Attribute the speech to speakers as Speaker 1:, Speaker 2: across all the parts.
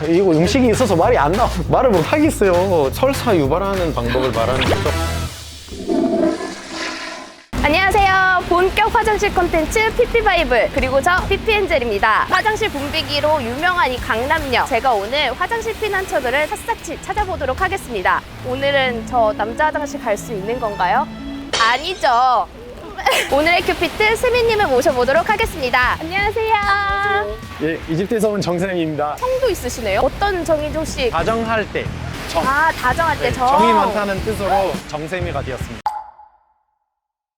Speaker 1: 이거 음식이 있어서 말이 안 나와. 말을 못 하겠어요. 설사 유발하는 방법을 말하는 거죠.
Speaker 2: 안녕하세요. 본격 화장실 콘텐츠 피피바이블, 그리고 저 피피엔젤입니다. 화장실 붐비기로 유명한 이 강남역, 제가 오늘 화장실 피난처들을 샅샅이 찾아보도록 하겠습니다. 오늘은 저 남자 화장실 갈 수 있는 건가요? 아니죠. 오늘의 큐피트 스미님을 모셔보도록 하겠습니다. 안녕하세요.
Speaker 1: 예, 이집트에서 온 정쌤입니다.
Speaker 2: 성도 있으시네요. 어떤 정인지 혹시?
Speaker 1: 다정할 때 정.
Speaker 2: 다정할 때 정.
Speaker 1: 정이 많다는 뜻으로 정쌤이가 되었습니다.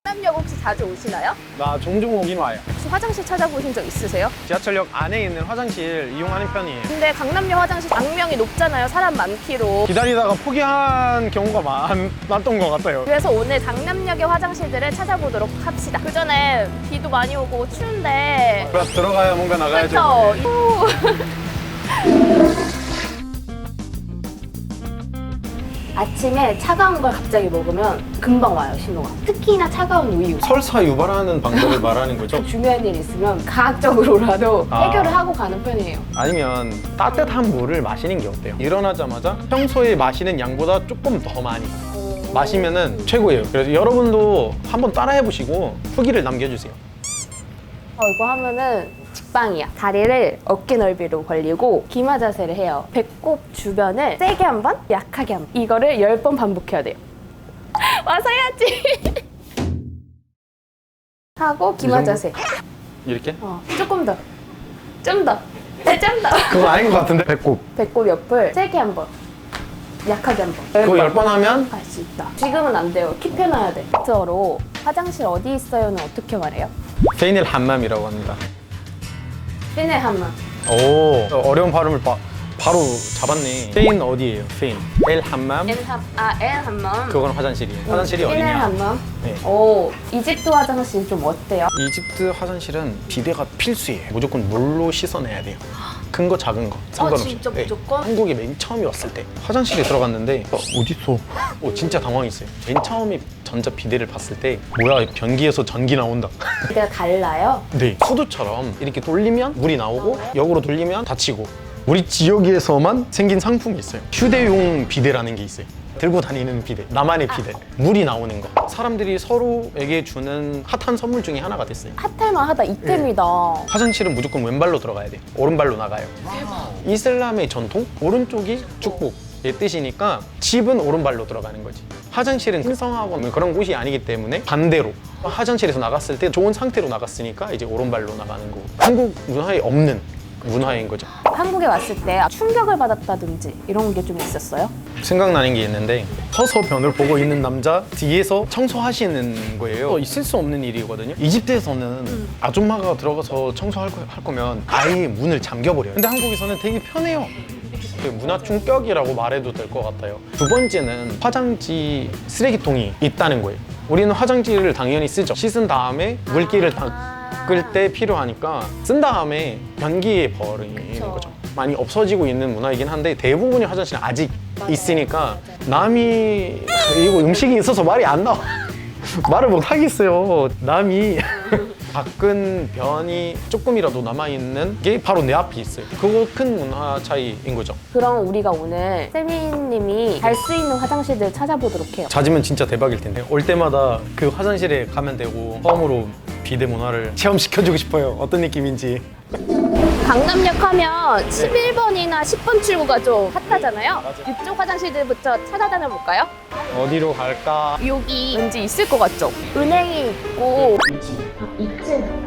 Speaker 2: 강남역 혹시 자주 오시나요?
Speaker 1: 나 종종 오긴 와요.
Speaker 2: 혹시 화장실 찾아보신 적 있으세요?
Speaker 1: 지하철역 안에 있는 화장실 이용하는 편이에요.
Speaker 2: 근데 강남역 화장실 악명이 높잖아요. 사람 많기로.
Speaker 1: 기다리다가 포기한 경우가 많았던 것 같아요.
Speaker 2: 그래서 오늘 강남역의 화장실들을 찾아보도록 합시다. 그 전에 비도 많이 오고 추운데.
Speaker 1: 그래서 들어가야 뭔가 나가야죠.
Speaker 2: 그렇죠. 아침에 차가운 걸 갑자기 먹으면 금방 와요, 신호가. 특히나 차가운 우유.
Speaker 1: 설사 유발하는 방법을 말하는 거죠.
Speaker 2: 중요한 일 있으면 과학적으로라도
Speaker 1: 아.
Speaker 2: 해결을 하고 가는 편이에요.
Speaker 1: 아니면 따뜻한 물을 마시는 게 어때요? 일어나자마자 평소에 마시는 양보다 조금 더 많이 마시면은 최고예요. 그래서 여러분도 한번 따라해보시고 후기를 남겨주세요.
Speaker 2: 이거 하면은 직방이야. 다리를 어깨 넓이로 벌리고 기마 자세를 해요. 배꼽 주변을 세게 한 번, 약하게 한 번. 이거를 10번 반복해야 돼요. 와서 해야지. 하고 기마 자세.
Speaker 1: 이렇게?
Speaker 2: 조금 더. 좀 더. 좀 더.
Speaker 1: 그거 아닌 것 같은데? 배꼽.
Speaker 2: 배꼽 옆을 세게 한 번. 약하게 한 번.
Speaker 1: 그거 10번 하면?
Speaker 2: 할 수 있다. 지금은 안 돼요. 킵해놔야 돼. 저로 화장실 어디 있어요는 어떻게 말해요?
Speaker 1: 페이닐 함맘이라고 합니다.
Speaker 2: 페네 한번.
Speaker 1: 오, 어려운 발음을 바로 잡았네. 페인 어디예요? 페인. 엘 함맘.
Speaker 2: L 한번.
Speaker 1: 그건 화장실이에요. 화장실이
Speaker 2: 페네
Speaker 1: 어디냐?
Speaker 2: 한번.
Speaker 1: 네.
Speaker 2: 오, 이집트 화장실 좀 어때요?
Speaker 1: 이집트 화장실은 비데가 필수예요. 무조건 물로 씻어내야 돼요. 큰 거 작은 거 상관없이.
Speaker 2: 진짜 무조건?
Speaker 1: 한국에 맨 처음에 왔을 때 화장실에 들어갔는데 어딨어? 진짜 당황했어요. 맨 처음에 전자 비데를 봤을 때 뭐야, 변기에서 전기 나온다.
Speaker 2: 비대가 달라요?
Speaker 1: 네, 수도처럼 이렇게 돌리면 물이 나오고 역으로 돌리면 닫히고. 우리 지역에서만 생긴 상품이 있어요. 휴대용 비데라는 게 있어요. 들고 다니는 비데, 나만의 비데. 물이 나오는 거. 사람들이 서로에게 주는 핫한 선물 중에 하나가 됐어요.
Speaker 2: 핫템만 하다 이템이다.
Speaker 1: 화장실은 무조건 왼발로 들어가야 돼요. 오른발로 나가요. 이슬람의 전통? 오른쪽이 축복의 뜻이니까 집은 오른발로 들어가는 거지. 화장실은 신성하고 그런 곳이 아니기 때문에 반대로 화장실에서 나갔을 때 좋은 상태로 나갔으니까 이제 오른발로 나가는 거고. 한국 문화에 없는 문화인 거죠.
Speaker 2: 한국에 왔을 때 충격을 받았다든지 이런 게 좀 있었어요?
Speaker 1: 생각나는 게 있는데, 서서 변을 보고 있는 남자 뒤에서 청소하시는 거예요. 있을 수 없는 일이거든요. 이집트에서는 아줌마가 들어가서 청소할 거면 아예 문을 잠겨버려요. 근데 한국에서는 되게 편해요. 문화 충격이라고 말해도 될 것 같아요. 두 번째는 화장지 쓰레기통이 있다는 거예요. 우리는 화장지를 당연히 쓰죠. 씻은 다음에 물기를 닦을 때 필요하니까 쓴 다음에 변기에 버리는 거죠. 많이 없어지고 있는 문화이긴 한데 대부분의 화장실은 아직 있으니까 남이 이거 음식이 있어서 말이 안 나와. 말을 못 하겠어요. 남이 닦은 변이 조금이라도 남아있는 게 바로 내 앞에 있어요. 그거 큰 문화 차이인 거죠.
Speaker 2: 그럼 우리가 오늘 세미님이 갈 수 있는 화장실들 찾아보도록 해요.
Speaker 1: 잦으면 진짜 대박일 텐데. 올 때마다 그 화장실에 가면 되고 처음으로 비데 문화를 체험시켜주고 싶어요. 어떤 느낌인지.
Speaker 2: 강남역 하면 11번이나 10번 출구가 좀 핫하잖아요. 이쪽 화장실들부터 찾아다녀 볼까요?
Speaker 1: 어디로 갈까?
Speaker 2: 여기 왠지 있을 것 같죠? 은행이 있고 2층.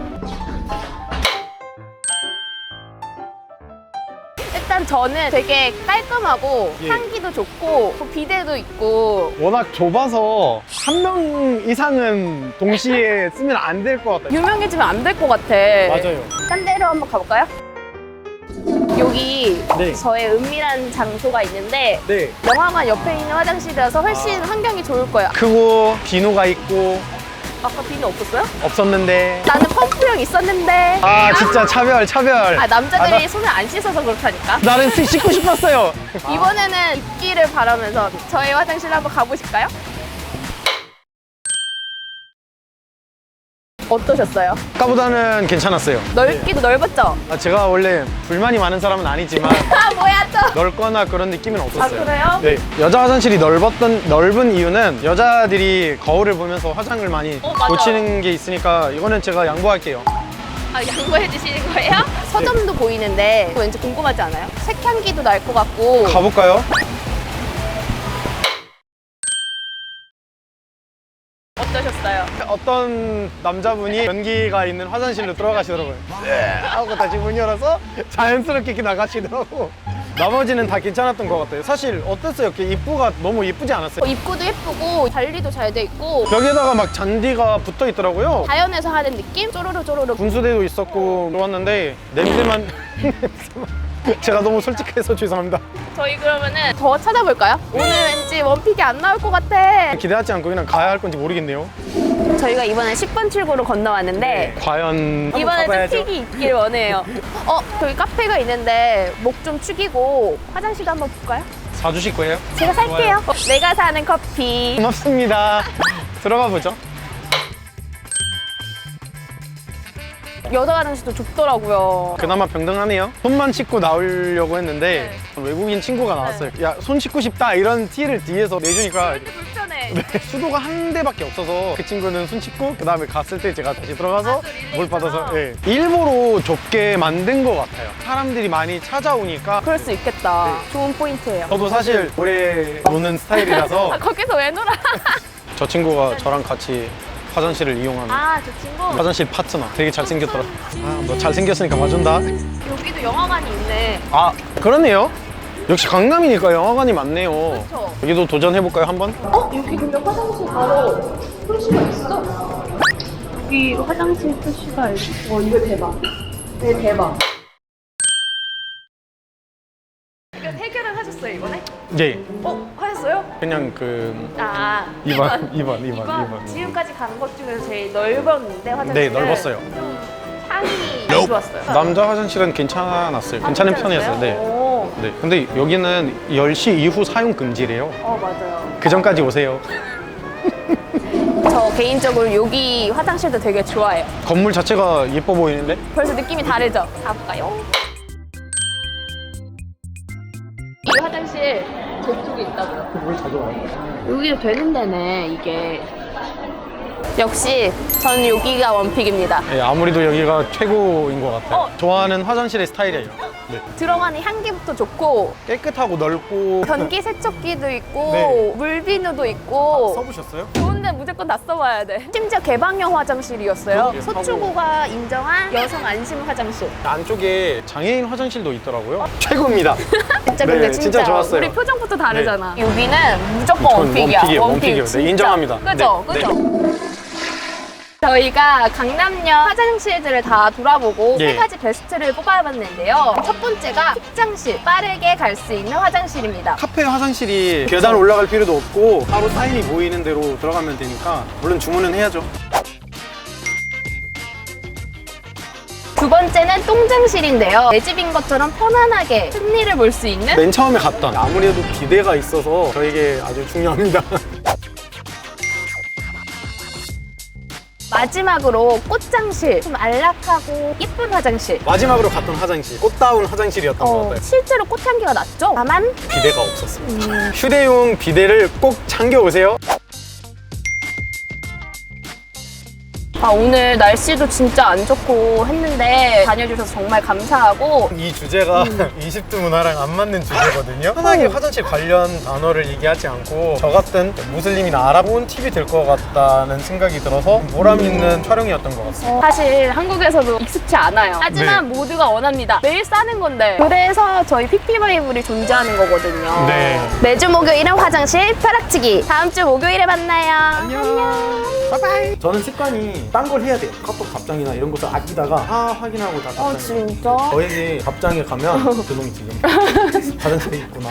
Speaker 2: 일단 저는 되게 깔끔하고
Speaker 1: 예.
Speaker 2: 향기도 좋고 비데도 있고.
Speaker 1: 워낙 좁아서 한 명 이상은 동시에 쓰면 안 될 것 같아요.
Speaker 2: 유명해지면 안 될 것 같아.
Speaker 1: 맞아요.
Speaker 2: 딴 데로 한번 가볼까요? 여기
Speaker 1: 네.
Speaker 2: 저의 은밀한 장소가 있는데
Speaker 1: 네.
Speaker 2: 영화관 옆에 있는 화장실이라서 훨씬 환경이 좋을 거예요.
Speaker 1: 크고 비누가 있고
Speaker 2: 아까 비누 없었어요?
Speaker 1: 없었는데.
Speaker 2: 나는 펌프형 있었는데.
Speaker 1: 진짜 차별.
Speaker 2: 남자들이
Speaker 1: 나-
Speaker 2: 손을 안 씻어서 그렇다니까.
Speaker 1: 나는 씻고 싶었어요.
Speaker 2: 이번에는 입기를 바라면서 저희 화장실 한번 가보실까요? 어떠셨어요?
Speaker 1: 아까보다는 괜찮았어요.
Speaker 2: 넓기도 넓었죠?
Speaker 1: 제가 원래 불만이 많은 사람은 아니지만
Speaker 2: 아 뭐야 또?
Speaker 1: 넓거나 그런 느낌은 없었어요.
Speaker 2: 아, 그래요?
Speaker 1: 네. 여자 화장실이 넓은 이유는 여자들이 거울을 보면서 화장을 많이
Speaker 2: 맞아.
Speaker 1: 고치는 게 있으니까 이거는 제가 양보할게요.
Speaker 2: 아, 양보해 주시는 거예요? 서점도 보이는데 왠지 궁금하지 않아요? 색향기도 날 것 같고.
Speaker 1: 가볼까요?
Speaker 2: 어떠셨어요?
Speaker 1: 어떤 남자분이 변기가 있는 화장실로 들어가시더라고요. 네. 하고 다시 문 열어서 자연스럽게 이렇게 나가시더라고. 나머지는 다 괜찮았던 것 같아요. 사실 어땠어요? 이렇게 입구가 너무 이쁘지 않았어요?
Speaker 2: 입구도 예쁘고 관리도 잘 돼 있고
Speaker 1: 벽에다가 막 잔디가 붙어 있더라고요.
Speaker 2: 자연에서 하는 느낌? 쪼르르 쪼르르.
Speaker 1: 분수대도 있었고 좋았는데 냄새만 제가 너무 솔직해서 죄송합니다.
Speaker 2: 저희 그러면은 더 찾아볼까요? 오늘 왠지 원픽이 안 나올 것 같아.
Speaker 1: 기대하지 않고 그냥 가야 할 건지 모르겠네요.
Speaker 2: 저희가 이번에 10번 출구로 건너왔는데
Speaker 1: 과연
Speaker 2: 이번에 좀 픽이 있길 원해요. 저기 카페가 있는데 목 좀 축이고 화장실도 한번 볼까요?
Speaker 1: 사주실 거예요?
Speaker 2: 제가 살게요. 내가 사는 커피.
Speaker 1: 고맙습니다. 들어가 보죠.
Speaker 2: 여자 화장실도 좁더라고요.
Speaker 1: 그나마 병등하네요. 손만 씻고 나오려고 했는데 외국인 친구가 나왔어요. 야, 손 씻고 싶다 이런 티를 뒤에서 내주니까
Speaker 2: 불편해.
Speaker 1: 네, 수도가 한 대밖에 없어서 그 친구는 손 씻고 그 다음에 갔을 때 제가 다시 들어가서 물 받아서 일부러 좁게 만든 것 같아요. 사람들이 많이 찾아오니까.
Speaker 2: 그럴 수 있겠다. 좋은 포인트예요.
Speaker 1: 저도 사실 오래 노는 스타일이라서
Speaker 2: 거기서 왜 놀아?
Speaker 1: 저 친구가 저랑 같이 화장실을 이용하는
Speaker 2: 저 친구.
Speaker 1: 화장실 파트너. 되게 잘생겼더라. 너 잘생겼으니까 봐준다.
Speaker 2: 여기도 영화관이 있네.
Speaker 1: 그렇네요. 역시 강남이니까 영화관이 많네요.
Speaker 2: 그쵸.
Speaker 1: 여기도 도전해볼까요, 한번?
Speaker 2: 여기 근데 화장실 바로 표시가 있어. 여기 화장실 표시가 있어. 이거 대박. 이거 대박. 이거 해결을 하셨어요, 이번에?
Speaker 1: 예.
Speaker 2: 하셨어요?
Speaker 1: 그냥 이번.
Speaker 2: 지금까지 간 것 중에서 제일 넓었는데 화장실.
Speaker 1: 네, 넓었어요.
Speaker 2: 좀 향이 안 좋았어요.
Speaker 1: 남자 화장실은 괜찮았어요. 괜찮은 편이었어요. 네.
Speaker 2: 오.
Speaker 1: 네. 근데 여기는 10시 이후 사용 금지래요.
Speaker 2: 맞아요.
Speaker 1: 그 전까지 오세요.
Speaker 2: 저 개인적으로 여기 화장실도 되게 좋아해요.
Speaker 1: 건물 자체가 예뻐 보이는데?
Speaker 2: 벌써 느낌이 다르죠? 가볼까요? 이 화장실 저쪽에 있다고요.
Speaker 1: 물 자주 와요.
Speaker 2: 여기도 되는 데네, 이게. 역시 전 여기가 원픽입니다.
Speaker 1: 네, 아무래도 여기가 최고인 것 같아요. 좋아하는 화장실의 스타일이에요. 네.
Speaker 2: 들어가는 향기부터 좋고
Speaker 1: 깨끗하고 넓고.
Speaker 2: 변기 세척기도 있고
Speaker 1: 네.
Speaker 2: 물비누도 있고
Speaker 1: 써보셨어요?
Speaker 2: 좋은데 무조건 다 써봐야 돼. 심지어 개방형 화장실이었어요.
Speaker 1: 그러게요.
Speaker 2: 서초구가 인정한 여성 안심 화장실.
Speaker 1: 안쪽에 장애인 화장실도 있더라고요. 최고입니다.
Speaker 2: 진짜
Speaker 1: 네,
Speaker 2: 근데
Speaker 1: 진짜 좋았어요.
Speaker 2: 우리 표정부터 다르잖아. 여기는 무조건
Speaker 1: 전
Speaker 2: 원픽이야.
Speaker 1: 원픽이에요. 네,
Speaker 2: 진짜.
Speaker 1: 인정합니다.
Speaker 2: 그죠?
Speaker 1: 네,
Speaker 2: 그죠? 저희가 강남역 화장실들을 다 돌아보고
Speaker 1: 예.
Speaker 2: 3가지 베스트를 뽑아봤는데요. 첫 번째가 픽장실, 빠르게 갈 수 있는 화장실입니다.
Speaker 1: 카페 화장실이 계단 올라갈 필요도 없고 바로 사인이 보이는 대로 들어가면 되니까 물론 주문은 해야죠.
Speaker 2: 두 번째는 똥장실인데요. 내 집인 것처럼 편안하게 승리를 볼 수 있는
Speaker 1: 맨 처음에 갔던 아무래도 비대가 있어서 저에게 아주 중요합니다.
Speaker 2: 마지막으로 꽃장실, 좀 안락하고 예쁜 화장실.
Speaker 1: 마지막으로 갔던 화장실, 꽃다운 화장실이었던 것 같아요.
Speaker 2: 실제로 꽃향기가 났죠? 다만
Speaker 1: 비대가 없었습니다. 휴대용 비대를 꼭 챙겨오세요.
Speaker 2: 오늘 날씨도 진짜 안 좋고 했는데 다녀주셔서 정말 감사하고
Speaker 1: 이 주제가 20대 문화랑 안 맞는 주제거든요. 편하게 화장실 관련 단어를 얘기하지 않고 저 같은 무슬림이나 알아본 팁이 될 것 같다는 생각이 들어서 보람 있는 촬영이었던 것 같습니다.
Speaker 2: 사실 한국에서도 익숙치 않아요. 하지만 모두가 원합니다. 매일 싸는 건데. 그래서 저희 피피바이블이 존재하는 거거든요.
Speaker 1: 네.
Speaker 2: 매주 목요일은 화장실 벼락치기. 다음 주 목요일에 만나요.
Speaker 1: 안녕. 바이바이. 저는 습관이 딴 걸 해야 돼요. 카톡 답장이나 이런 것을 아끼다가 확인하고 다 답장해요.
Speaker 2: 진짜?
Speaker 1: 저에게 답장에 가면 그놈이 지금 화장실에 있구나.